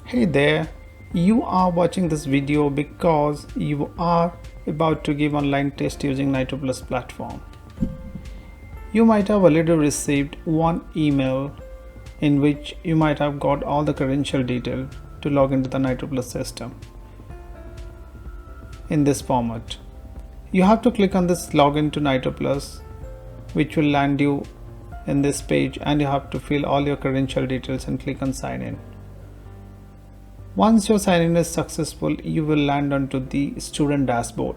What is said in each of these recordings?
Hey there, you are watching this video because you are about to give online test using Nitro Plus platform. You might have already received one email in which you might have got all the credential detail to log into the Nitro Plus system in this format. You have to click on this login to Nitro Plus, which will land you in this page, and you have to fill all your credential details and click on sign in. Once your sign-in is successful, you will land onto the student dashboard.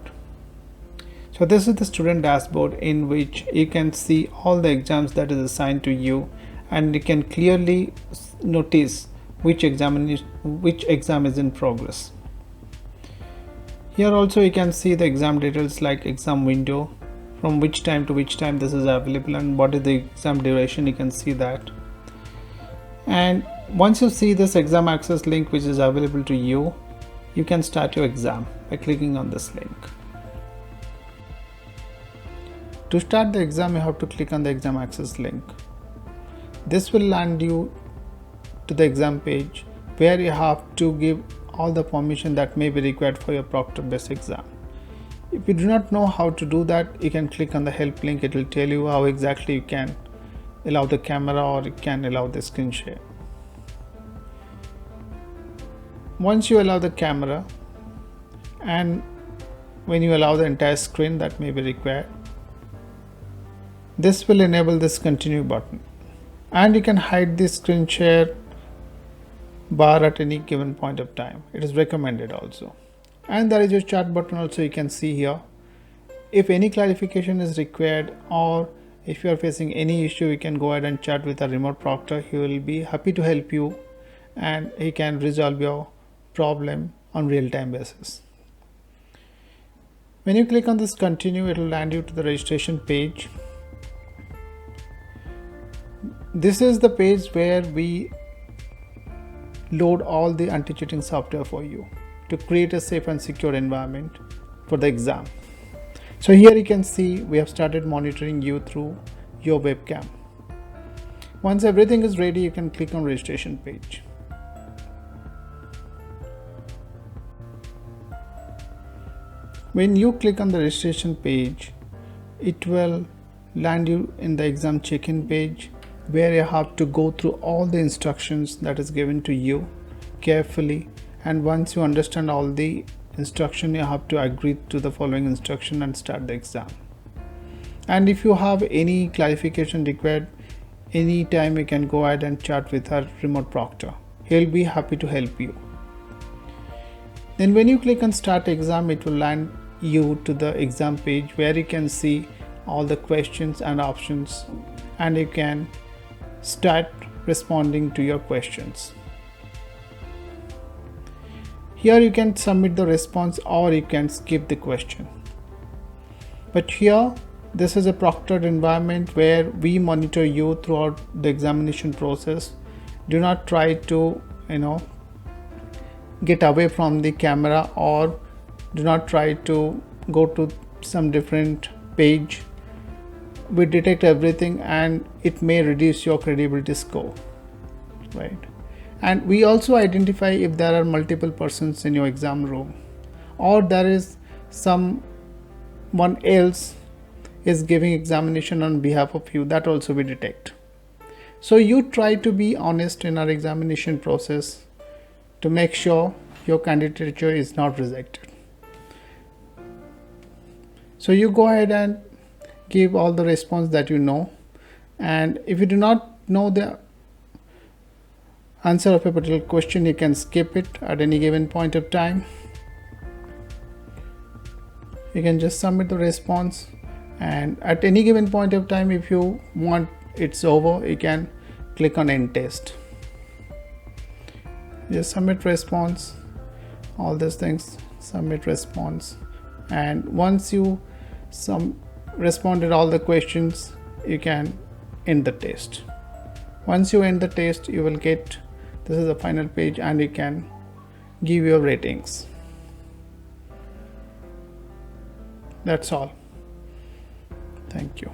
So this is the student dashboard in which you can see all the exams that is assigned to you, and you can clearly notice which exam is in progress. Here also you can see the exam details like exam window, from which time to which time this is available, and what is the exam duration. You can see that. And once you see this exam access link which is available to you, you can start your exam by clicking on this link. To start the exam, you have to click on the exam access link. This will land you to the exam page where you have to give all the permission that may be required for your proctor-based exam. If you do not know how to do that, you can click on the help link. It will tell you how exactly you can allow the camera or you can allow the screen share. Once you allow the camera, and when you allow the entire screen that may be required, this will enable this continue button, and you can hide the screen share bar at any given point of time. It is recommended also. And there is your chat button also. You can see here, if any clarification is required or if you are facing any issue, you can go ahead and chat with a remote proctor. He will be happy to help you and he can resolve your problem on real-time basis. When you click on this continue, it will land you to the registration page. This is the page where we load all the anti-cheating software for you to create a safe and secure environment for the exam. So here you can see we have started monitoring you through your webcam. Once everything is ready, you can click on registration page. When you click on the registration page, it will land you in the exam check-in page where you have to go through all the instructions that is given to you carefully, and once you understand all the instruction, you have to agree to the following instruction and start the exam. And if you have any clarification required, anytime you can go ahead and chat with our remote proctor. He'll be happy to help you. Then when you click on start exam, it will land you to the exam page where you can see all the questions and options, and you can start responding to your questions. Here you can submit the response or you can skip the question. But here, this is a proctored environment where we monitor you throughout the examination process. Do not try to, get away from the camera, or do not try to go to some different page. We detect everything and it may reduce your credibility score, right? And we also identify if there are multiple persons in your exam room, or there is someone else is giving examination on behalf of you. That also we detect. So you try to be honest in our examination process to make sure your candidature is not rejected. So you go ahead and give all the response that you know, and if you do not know the answer of a particular question, you can skip it at any given point of time. You can just submit the response, and at any given point of time, if you want it's over, you can click on end test. Just submit response, all these things, submit response, and once you responded all the questions, you can end the test. Once you end the test, you will get, this is the final page, and you can give your ratings. That's all. Thank you.